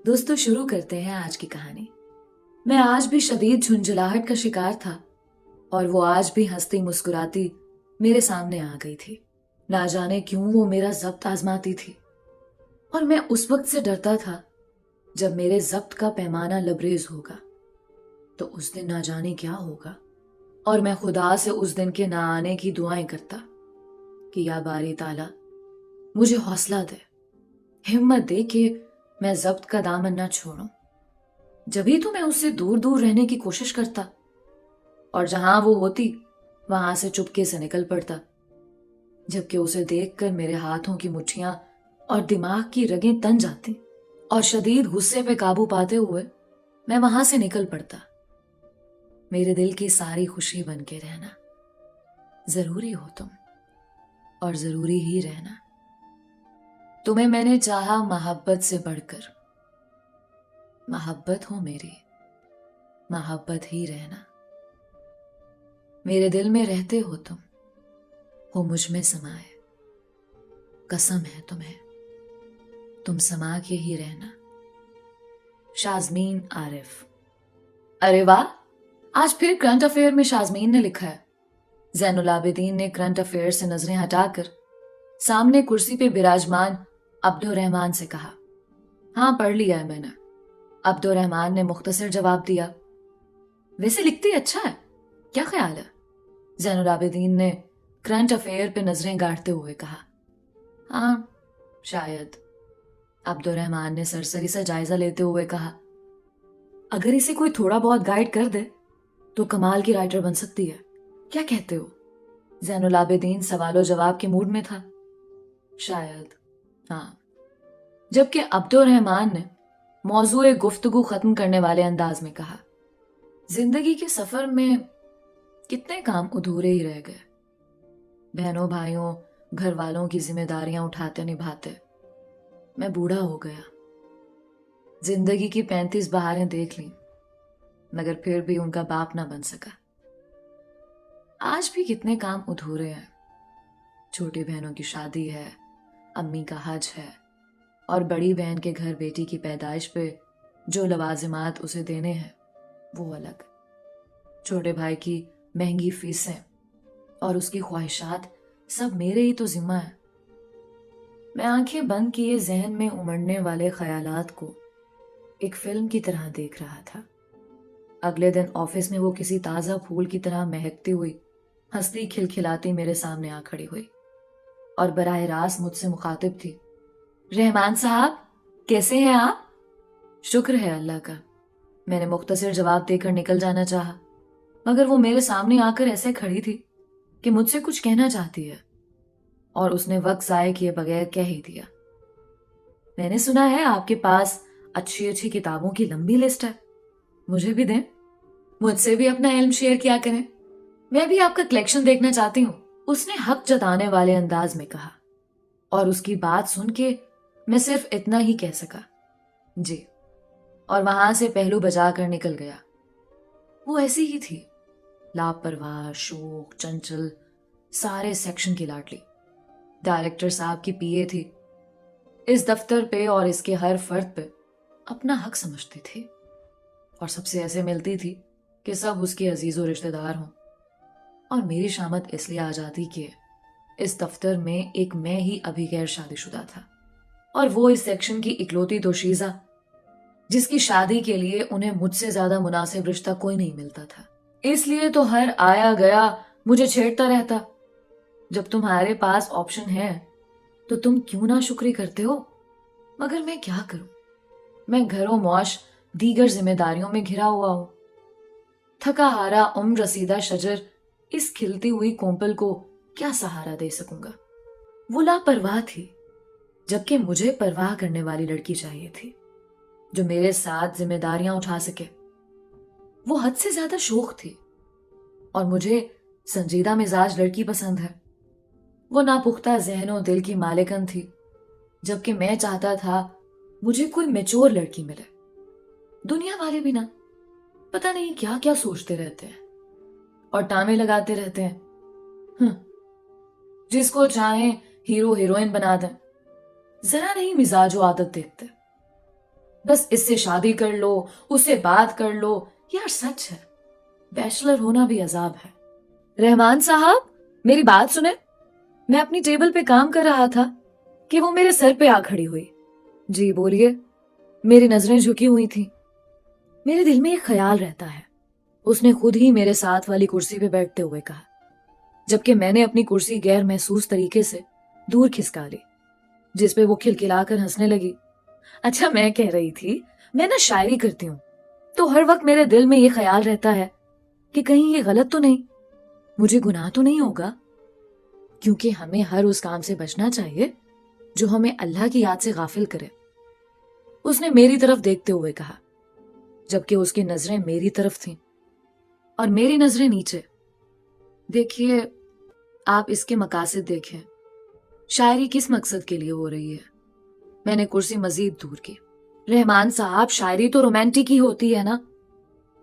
दोस्तों शुरू करते हैं आज की कहानी। मैं आज भी शदीद झुंझलाहट का शिकार था और वो आज भी हंसती मुस्कुराती मेरे सामने आ गई थी। ना जाने क्यों वो मेरा जब्त आजमाती थी और मैं उस वक्त से डरता था जब मेरे जब्त का पैमाना लबरेज होगा तो उस दिन ना जाने क्या होगा। और मैं खुदा से उस दिन के ना आने की दुआएं करता कि या बारी ताला मुझे हौसला दे, हिम्मत दे कि मैं जब्त का दामन ना छोड़ूं। जभी तो मैं उससे दूर दूर रहने की कोशिश करता और जहां वो होती वहां से चुपके से निकल पड़ता, जबकि उसे देखकर मेरे हाथों की मुट्ठियां और दिमाग की रगें तन जाती और शदीद गुस्से पे काबू पाते हुए मैं वहां से निकल पड़ता। मेरे दिल की सारी खुशी बन के रहना, जरूरी हो तुम और जरूरी ही रहना। तुम्हें मैंने चाहा मोहब्बत से बढ़कर, मोहब्बत हो मेरी, मोहब्बत ही रहना। मेरे दिल में रहते हो तुम, हो मुझ में समाए, कसम है तुम्हें, तुम समा के ही रहना। शाज़मीन आरिफ। अरे वाह, आज फिर करंट अफेयर में शाज़मीन ने लिखा है। ज़ैनुल आबिदीन ने करंट अफेयर से नजरें हटाकर सामने कुर्सी पे विराजमान अब्दुर्रहमान से कहा, हाँ पढ़ लिया है मैंने। अब्दुर्रहमान ने मुख्तसर जवाब दिया, वैसे लिखती अच्छा है, क्या ख्याल है? ज़ैनुल आबिदीन ने करंट अफेयर पे नजरें गाड़ते हुए कहा, हाँ शायद। अब्दुर्रहमान ने सरसरी सा जायजा लेते हुए कहा, अगर इसे कोई थोड़ा बहुत गाइड कर दे तो कमाल की राइटर बन सकती है, क्या कहते हो? ज़ैनुल आबिदीन सवालो जवाब के मूड में था। शायद, हाँ। जबकि अब्दुर्रहमान ने मौजूए गुफ्तगू खत्म करने वाले अंदाज में कहा, जिंदगी के सफर में कितने काम अधूरे ही रह गए। बहनों भाइयों घर वालों की जिम्मेदारियां उठाते निभाते मैं बूढ़ा हो गया। जिंदगी की 35 बहारें देख ली मगर फिर भी उनका बाप ना बन सका। आज भी कितने काम अधूरे हैं। छोटी बहनों की शादी है, अम्मी का हज है और बड़ी बहन के घर बेटी की पैदाइश पे जो लवाजिमात उसे देने हैं वो अलग। छोटे भाई की महंगी फीसें और उसकी ख्वाहिशात सब मेरे ही तो जिम्मा है। मैं आंखें बंद किए जहन में उमड़ने वाले ख्यालात को एक फिल्म की तरह देख रहा था। अगले दिन ऑफिस में वो किसी ताजा फूल की तरह महकती हुई हंसती खिलखिलाती मेरे सामने आ खड़ी हुई और बराह रास्त मुझसे मुखातिब थी, रहमान साहब कैसे हैं आप? शुक्र है अल्लाह का, मैंने मुख्तसर जवाब देकर निकल जाना चाहा, मगर वो मेरे सामने आकर ऐसे खड़ी थी कि मुझसे कुछ कहना चाहती है और उसने वक्त जाए किए बगैर कह ही दिया, मैंने सुना है आपके पास अच्छी अच्छी किताबों की लंबी लिस्ट है, मुझे भी दें, मुझसे भी अपना इल्म शेयर किया करें, मैं भी आपका कलेक्शन देखना चाहती हूँ। उसने हक जताने वाले अंदाज में कहा और उसकी बात सुन के मैं सिर्फ इतना ही कह सका, जी, और वहां से पहलू बजा कर निकल गया। वो ऐसी ही थी, लापरवाह, शोक, चंचल, सारे सेक्शन की लाडली। डायरेक्टर साहब की पीए थी, इस दफ्तर पे और इसके हर फर्द पे अपना हक समझती थी और सबसे ऐसे मिलती थी कि सब उसके अजीजों रिश्तेदार हों। और मेरी शामत इसलिए आ जाती कि इस दफ्तर में एक मैं ही अभी गैर शादीशुदा था और वो इस सेक्शन की इकलौती दोशीजा जिसकी शादी के लिए उन्हें मुझसे ज्यादा मुनासिब रिश्ता कोई नहीं मिलता था। इसलिए तो हर आया गया मुझे छेड़ता रहता, जब तुम्हारे पास ऑप्शन है तो तुम क्यों ना शुक्री करते हो? मगर मैं क्या करूं, मैं घरों मौश दीगर जिम्मेदारियों में घिरा हुआ हूं। थका हारा उम्र रसीदा शजर इस खिलती हुई कोंपल को क्या सहारा दे सकूंगा? वो लापरवाह थी, जबकि मुझे परवाह करने वाली लड़की चाहिए थी जो मेरे साथ जिम्मेदारियां उठा सके। वो हद से ज्यादा शोख थी और मुझे संजीदा मिजाज लड़की पसंद है। वो नापुख्ता जहनों दिल की मालिकन थी, जबकि मैं चाहता था मुझे कोई मैच्योर लड़की मिले। दुनिया वाले भी ना पता नहीं क्या क्या सोचते रहते हैं और टामे लगाते रहते हैं। जिसको चाहे हीरो हीरोइन बना दें, जरा नहीं मिजाज आदत देखते। बस इससे शादी कर लो, उससे बात कर लो। यार सच है, बैचलर होना भी अजाब है। रहमान साहब, मेरी बात सुने। मैं अपनी टेबल पे काम कर रहा था कि वो मेरे सर पे आ खड़ी हुई। जी बोलिए। मेरी नजरें झुकी हुई थी। मेरे दिल में एक ख्याल रहता है। उसने खुद ही मेरे साथ वाली कुर्सी पे बैठते हुए कहा, जबकि मैंने अपनी कुर्सी गैर महसूस तरीके से दूर खिसका ली, जिस पे वो खिलखिलाकर हंसने लगी। अच्छा, मैं कह रही थी, मैं ना शायरी करती हूँ, तो हर वक्त मेरे दिल में ये ख्याल रहता है कि कहीं ये गलत तो नहीं, मुझे गुनाह तो नहीं होगा, क्योंकि हमें हर उस काम से बचना चाहिए जो हमें अल्लाह की याद से गाफिल करे। उसने मेरी तरफ देखते हुए कहा, जबकि उसकी नजरें मेरी तरफ थीं और मेरी नजरें नीचे। देखिए, आप इसके मकासद देखें, शायरी किस मकसद के लिए हो रही है। मैंने कुर्सी मजीद दूर की। रहमान साहब, शायरी तो रोमांटिक ही होती है ना,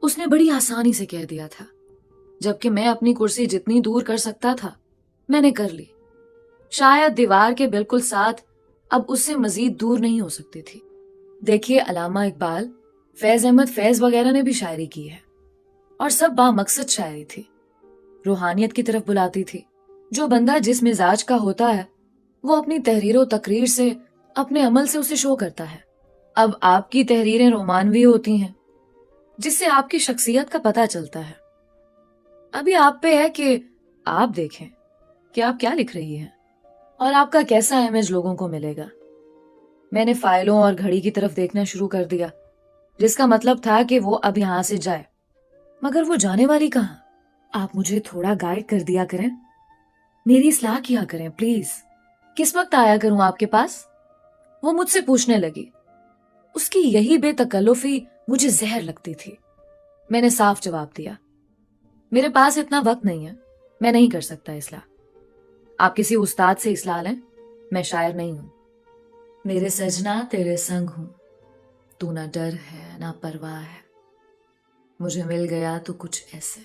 उसने बड़ी आसानी से कह दिया था, जबकि मैं अपनी कुर्सी जितनी दूर कर सकता था मैंने कर ली। शायद दीवार के बिल्कुल साथ अब उससे मजीद दूर नहीं हो सकती थी। देखिए, अलामा इकबाल, फैज अहमद फैज वगैरह ने भी शायरी की है, और सब बामकसद शायरी थी, रूहानियत की तरफ बुलाती थी। जो बंदा जिस मिजाज का होता है वो अपनी तहरीर व तकरीर से, अपने अमल से उसे शो करता है। अब आपकी तहरीरें रोमानवी होती हैं, जिससे आपकी शख्सियत का पता चलता है। अभी आप पे है कि आप देखें कि आप क्या लिख रही हैं और आपका कैसा इमेज लोगों को मिलेगा। मैंने फाइलों और घड़ी की तरफ देखना शुरू कर दिया, जिसका मतलब था कि वो अब यहां से जाए, मगर वो जाने वाली कहां। आप मुझे थोड़ा गाइड कर दिया करें, मेरी इस्लाह किया करें प्लीज। किस वक्त आया करूं आपके पास, वो मुझसे पूछने लगी। उसकी यही बेतकल्लुफी मुझे जहर लगती थी। मैंने साफ जवाब दिया, मेरे पास इतना वक्त नहीं है, मैं नहीं कर सकता इस्लाह। आप किसी उस्ताद से इस्लाह लें, मैं शायर नहीं हूं। मेरे सजना तेरे संग हूं, तू ना डर है ना परवाह है, मुझे मिल गया तो कुछ ऐसे,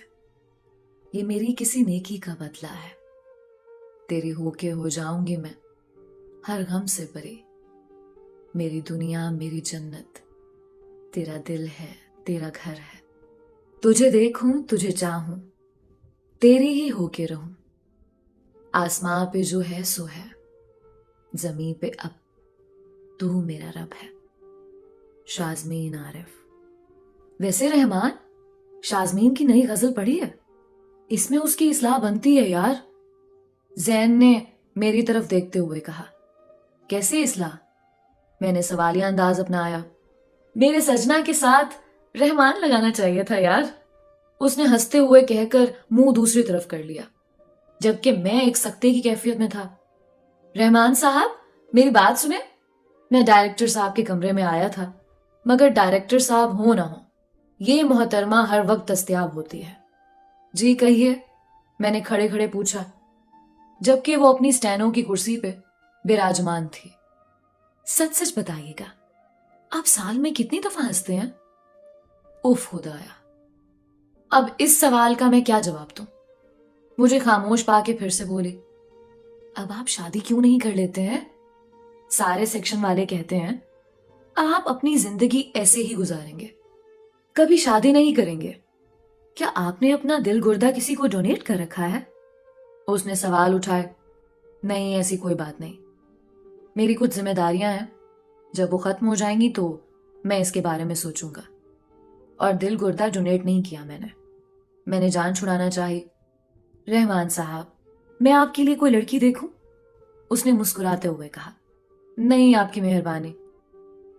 ये मेरी किसी नेकी का बदला है। तेरी होके हो जाऊंगी मैं हर गम से परे, मेरी दुनिया मेरी जन्नत, तेरा दिल है तेरा घर है। तुझे देखूं तुझे चाहूं, तेरी ही होके रहूं, आसमां पे जो है सो है, जमीन पे अब तू मेरा रब है। शाज़मीन आरिफ। वैसे रहमान, शाज़मीन की नई गजल पढ़ी है? इसमें उसकी इस्लाह बनती है यार। जैन ने मेरी तरफ देखते हुए कहा। कैसे इस्लाह? मैंने सवालिया अंदाज अपनाया। मेरे सजना के साथ रहमान लगाना चाहिए था यार, उसने हंसते हुए कहकर मुंह दूसरी तरफ कर लिया, जबकि मैं एक सख्ते की कैफियत में था। रहमान साहब, मेरी बात सुने। मैं डायरेक्टर साहब के कमरे में आया था, मगर डायरेक्टर साहब हो ना हो, ये मोहतरमा हर वक्त दस्तयाब होती है। जी कहिए, मैंने खड़े खड़े पूछा, जबकि वो अपनी स्टेनो की कुर्सी पे विराजमान थी। सच सच बताइएगा, आप साल में कितनी दफा हंसते हैं? उफ खुदाया, अब इस सवाल का मैं क्या जवाब दूं? मुझे खामोश पाके फिर से बोली, अब आप शादी क्यों नहीं कर लेते हैं? सारे सेक्शन वाले कहते हैं आप अपनी जिंदगी ऐसे ही गुजारेंगे, कभी शादी नहीं करेंगे। क्या आपने अपना दिल गुर्दा किसी को डोनेट कर रखा है? उसने सवाल उठाए। नहीं, ऐसी कोई बात नहीं, मेरी कुछ जिम्मेदारियां हैं, जब वो खत्म हो जाएंगी तो मैं इसके बारे में सोचूंगा। और दिल गुर्दा डोनेट नहीं किया मैंने जान छुड़ाना चाही। रहमान साहब, मैं आपके लिए कोई लड़की देखूं? उसने मुस्कुराते हुए कहा। नहीं, आपकी मेहरबानी।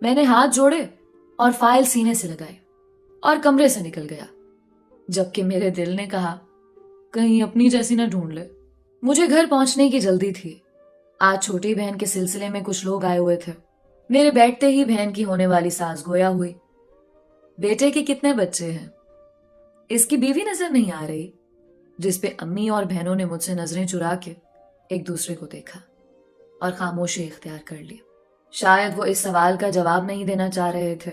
मैंने हाथ जोड़े और फाइल सीने से लगाई और कमरे से निकल गया, जबकि मेरे दिल ने कहा, कहीं अपनी जैसी ना ढूंढ ले। मुझे घर पहुंचने की जल्दी थी। आज छोटी बहन के सिलसिले में कुछ लोग आए हुए थे। मेरे बैठते ही बहन की होने वाली सास गोया हुई। बेटे के कितने बच्चे हैं? इसकी बीवी नजर नहीं आ रही, जिसपे अम्मी और बहनों ने मुझसे नजरें चुरा के एक दूसरे को देखा और खामोशी इख्तियार कर ली। शायद वो इस सवाल का जवाब नहीं देना चाह रहे थे,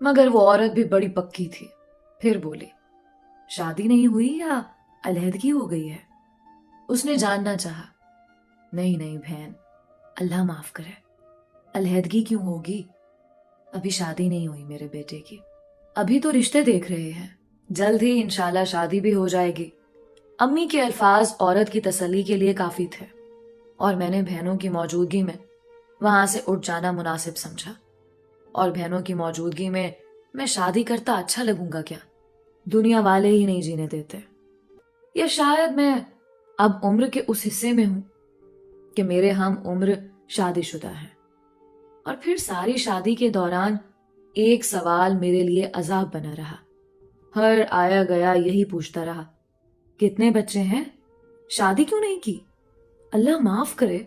मगर वो औरत भी बड़ी पक्की थी। फिर बोली, शादी नहीं हुई या अलहदगी हो गई है? उसने जानना चाहा। नहीं नहीं बहन, अल्लाह माफ करे, अलहदगी क्यों होगी? अभी शादी नहीं हुई मेरे बेटे की, अभी तो रिश्ते देख रहे हैं, जल्द ही इंशाल्लाह शादी भी हो जाएगी। अम्मी के अल्फाज औरत की तसल्ली के लिए काफी थे और मैंने बहनों की मौजूदगी में वहां से उठ जाना मुनासिब समझा। और बहनों की मौजूदगी में मैं शादी करता अच्छा लगूंगा क्या? दुनिया वाले ही नहीं जीने देते। या शायद मैं अब उम्र के उस हिस्से में हूं कि मेरे हम उम्र शादीशुदा हैं। और फिर सारी शादी के दौरान एक सवाल मेरे लिए अजाब बना रहा। हर आया गया यही पूछता रहा, कितने बच्चे हैं, शादी क्यों नहीं की? अल्लाह माफ करे,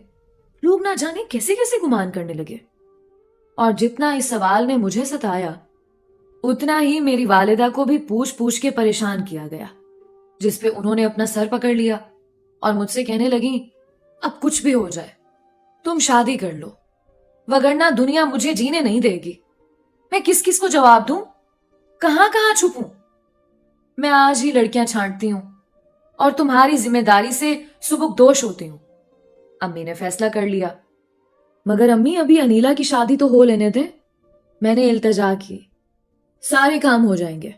लोग ना जाने कैसे कैसे गुमान करने लगे। और जितना इस सवाल ने मुझे सताया, उतना ही मेरी वालिदा को भी पूछ पूछ के परेशान किया गया, जिस पे उन्होंने अपना सर पकड़ लिया और मुझसे कहने लगी, अब कुछ भी हो जाए तुम शादी कर लो, वगरना दुनिया मुझे जीने नहीं देगी। मैं किस किस को जवाब दूं, कहां कहां छुपूं? मैं आज ही लड़कियां छांटती हूं और तुम्हारी जिम्मेदारी से सुबुकदोश होती हूं। अम्मी ने फैसला कर लिया। मगर अम्मी, अभी अनीला की शादी तो हो लेने दें। मैंने इल्तजा की, सारे काम हो जाएंगे,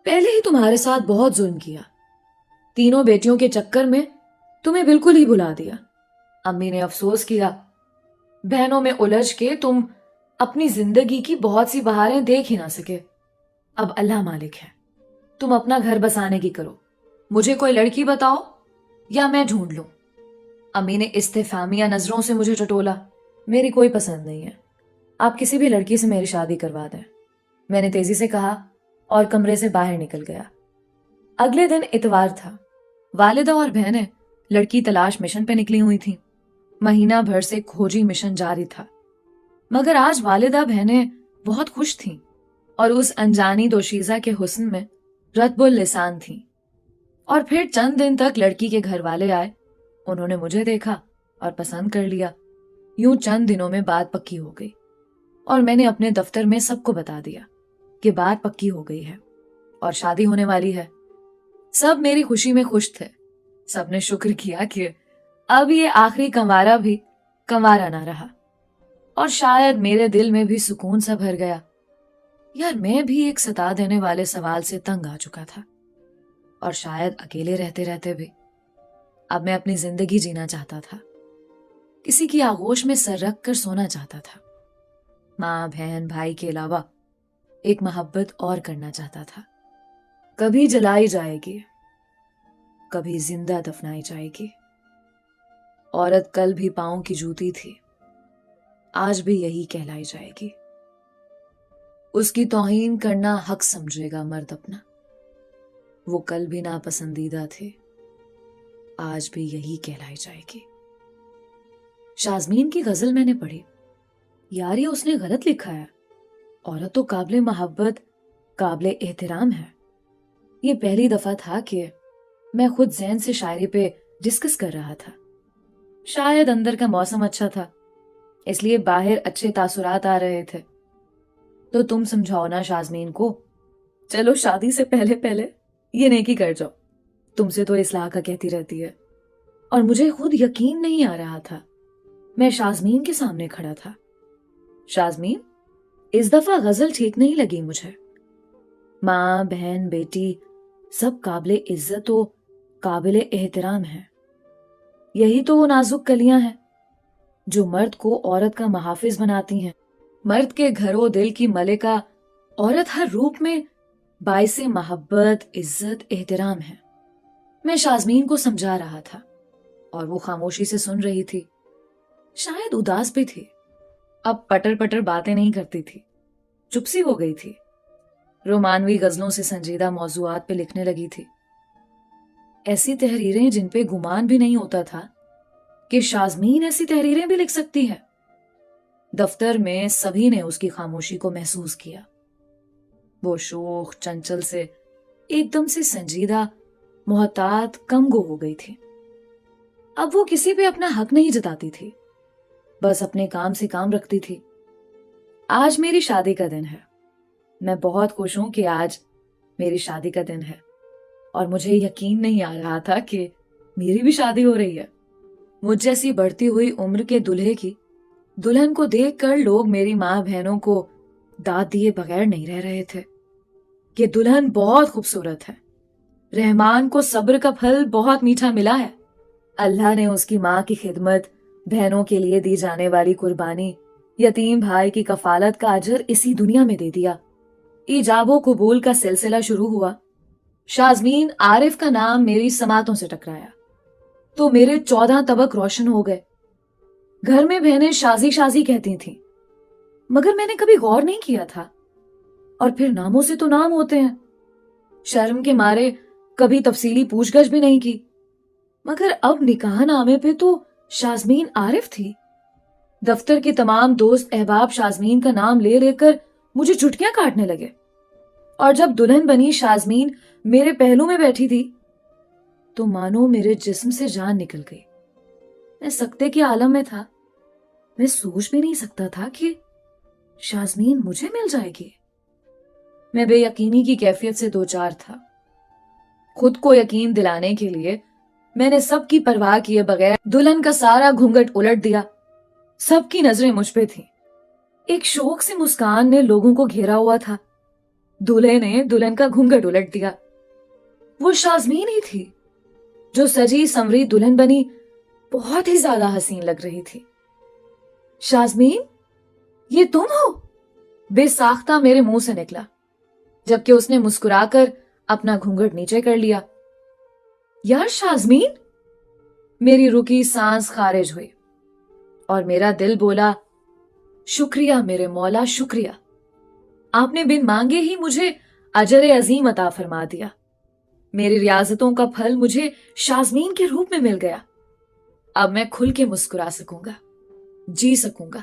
पहले ही तुम्हारे साथ बहुत जुल्म किया, तीनों बेटियों के चक्कर में तुम्हें बिल्कुल ही भुला दिया। अम्मी ने अफसोस किया, बहनों में उलझ के तुम अपनी जिंदगी की बहुत सी बहारें देख ही ना सके। अब अल्लाह मालिक है, तुम अपना घर बसाने की करो, मुझे कोई लड़की बताओ या मैं ढूंढ लूं। अम्मी ने इस्तेफामिया नजरों से मुझे टटोला। मेरी कोई पसंद नहीं है, आप किसी भी लड़की से मेरी शादी करवा दें, मैंने तेजी से कहा और कमरे से बाहर निकल गया। अगले दिन इतवार था। वालिदा और बहनें लड़की तलाश मिशन पे निकली हुई थीं। महीना भर से खोजी मिशन जारी था, मगर आज वालिदा बहनें बहुत खुश थीं और उस अनजानी दोशीजा के हुस्न में रतबुल लिसान थीं। और फिर चंद दिन तक लड़की के घर वाले आए, उन्होंने मुझे देखा और पसंद कर लिया। यूं चंद दिनों में बात पक्की हो गई और मैंने अपने दफ्तर में सबको बता दिया कि बात पक्की हो गई है और शादी होने वाली है। सब मेरी खुशी में खुश थे। सबने शुक्र किया कि अब ये आखिरी कंवारा भी कंवारा ना रहा। और शायद मेरे दिल में भी सुकून सा भर गया। यार, मैं भी एक सता देने वाले सवाल से तंग आ चुका था और शायद अकेले रहते रहते भी अब मैं अपनी जिंदगी जीना चाहता था। किसी की आगोश में सर रख कर सोना चाहता था। माँ, बहन, भाई के अलावा एक मोहब्बत और करना चाहता था। कभी जलाई जाएगी, कभी जिंदा दफनाई जाएगी। औरत कल भी पांव की जूती थी, आज भी यही कहलाई जाएगी। उसकी तौहीन करना हक समझेगा मर्द अपना। वो कल भी नापसंदीदा थे, आज भी यही कहलाई जाएगी। शाज़मीन की गजल मैंने पढ़ी। यार, ये उसने गलत लिखा है। औरत तो काबिले मोहब्बत, काबिले एहतराम है। ये पहली दफा था कि मैं खुद ज़हन से शायरी पे डिस्कस कर रहा था। शायद अंदर का मौसम अच्छा था, इसलिए बाहर अच्छे तासुरात आ रहे थे। तो तुम समझाओ ना शाज़मीन को, चलो शादी से पहले पहले ये नेकी कर जाओ। तुमसे तो इस्लाह का कहती रहती है। और मुझे खुद यकीन नहीं आ रहा था। मैं शाज़मीन के सामने खड़ा था। शाज़मीन, इस दफा गजल ठीक नहीं लगी मुझे। माँ, बहन, बेटी सब काबिले इज्जत और काबिले एहतराम है। यही तो वो नाजुक कलियां हैं जो मर्द को औरत का मुहाफिज बनाती हैं। मर्द के घरों दिल की मलिका औरत हर रूप में बाइसे मोहब्बत, इज्जत, एहतराम है। मैं शाज़मीन को समझा रहा था और वो खामोशी से सुन रही थी। शायद उदास भी थी। अब पटर पटर बातें नहीं करती थी, चुप सी हो गई थी। रोमानवी गजलों से संजीदा मौजूआत पे लिखने लगी थी। ऐसी तहरीरें जिन पे गुमान भी नहीं होता था कि शाज़मीन ऐसी तहरीरें भी लिख सकती है। दफ्तर में सभी ने उसकी खामोशी को महसूस किया। वो शोख, चंचल से एकदम से संजीदा, मोहतात, कमगो हो गई थी। अब वो किसी पे अपना हक नहीं जताती थी, बस अपने काम से काम रखती थी। आज मेरी शादी का दिन है। मैं बहुत खुश हूं कि आज मेरी शादी का दिन है और मुझे यकीन नहीं आ रहा था कि मेरी भी शादी हो रही है। मुझ जैसी बढ़ती हुई उम्र के दूल्हे की दुल्हन को देखकर लोग मेरी माँ बहनों को داد دیے بغیر نہیں رہ رہے تھے. یہ دلہن بہت خوبصورت ہے. رحمان کو صبر کا پھل بہت میٹھا ملا ہے. اللہ نے اس کی ماں کی خدمت، بہنوں کے لیے دی جانے والی قربانی، یتیم بھائی کی کفالت کا اجر اسی دنیا میں دے دیا. ایجاب و قبول کا سلسلہ شروع ہوا. شازمین عارف کا نام میری سماعتوں سے ٹکرایا تو میرے 14 طبق روشن ہو گئے. گھر میں بہنیں شازی شازی کہتی تھیں، مگر میں نے کبھی غور نہیں کیا تھا. اور پھر ناموں سے تو نام ہوتے ہیں. شرم کے مارے کبھی تفصیلی پوچھ گچھ بھی نہیں کی. مگر اب نکاح نامے پہ تو شازمین عارف تھی. دفتر کے تمام دوست احباب شازمین کا نام لے لے کر مجھے چٹکیاں کاٹنے لگے. اور جب دلہن بنی شازمین میرے پہلو میں بیٹھی تھی تو مانو میرے جسم سے جان نکل گئی. میں سکتے کے عالم میں تھا. میں سوچ بھی نہیں سکتا تھا کہ شازمین مجھے مل جائے گی. میں بے یقینی کی کیفیت سے دوچار تھا. خود کو یقین دلانے کے لیے میں نے سب کی پرواہ کیے بغیر دلہن کا سارا گھونگھٹ الٹ دیا. سب کی نظریں مجھ پہ تھیں. ایک شوق سے مسکان نے لوگوں کو گھیرا ہوا تھا. دولہے نے دلہن کا گھونگھٹ الٹ دیا. وہ شازمین ہی تھی جو سجی سنوری دلہن بنی بہت ہی زیادہ حسین لگ رہی تھی. شازمین، یہ تم ہو؟ بے ساختہ میرے منہ سے نکلا، جبکہ اس نے مسکرا کر اپنا گھونگھٹ نیچے کر لیا. یار شازمین، میری رکی سانس خارج ہوئی اور میرا دل بولا، شکریہ میرے مولا، شکریہ. آپ نے بن مانگے ہی مجھے اجر عظیم عطا فرما دیا. میری ریاضتوں کا پھل مجھے شازمین کے روپ میں مل گیا. اب میں کھل کے مسکرا سکوں گا، جی سکوں گا،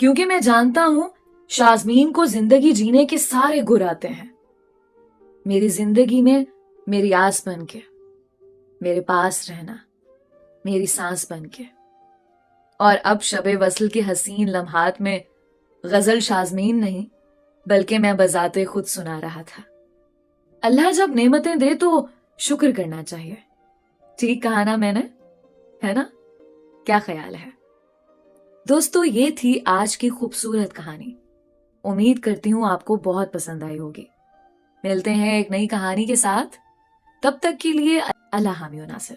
کیونکہ میں جانتا ہوں شازمین کو زندگی جینے کے سارے گر آتے ہیں. میری زندگی میں میری آس بن کے، میرے پاس رہنا، میری سانس بن کے. اور اب شب وصل کے حسین لمحات میں غزل شازمین نہیں بلکہ میں بذات خود سنا رہا تھا. اللہ جب نعمتیں دے تو شکر کرنا چاہیے. ٹھیک کہا نا میں نے؟ ہے نا؟ کیا خیال ہے دوستو؟ یہ تھی آج کی خوبصورت کہانی. امید کرتی ہوں آپ کو بہت پسند آئی ہوگی. ملتے ہیں ایک نئی کہانی کے ساتھ. تب تک کے لیے اللہ حامی و ناصر.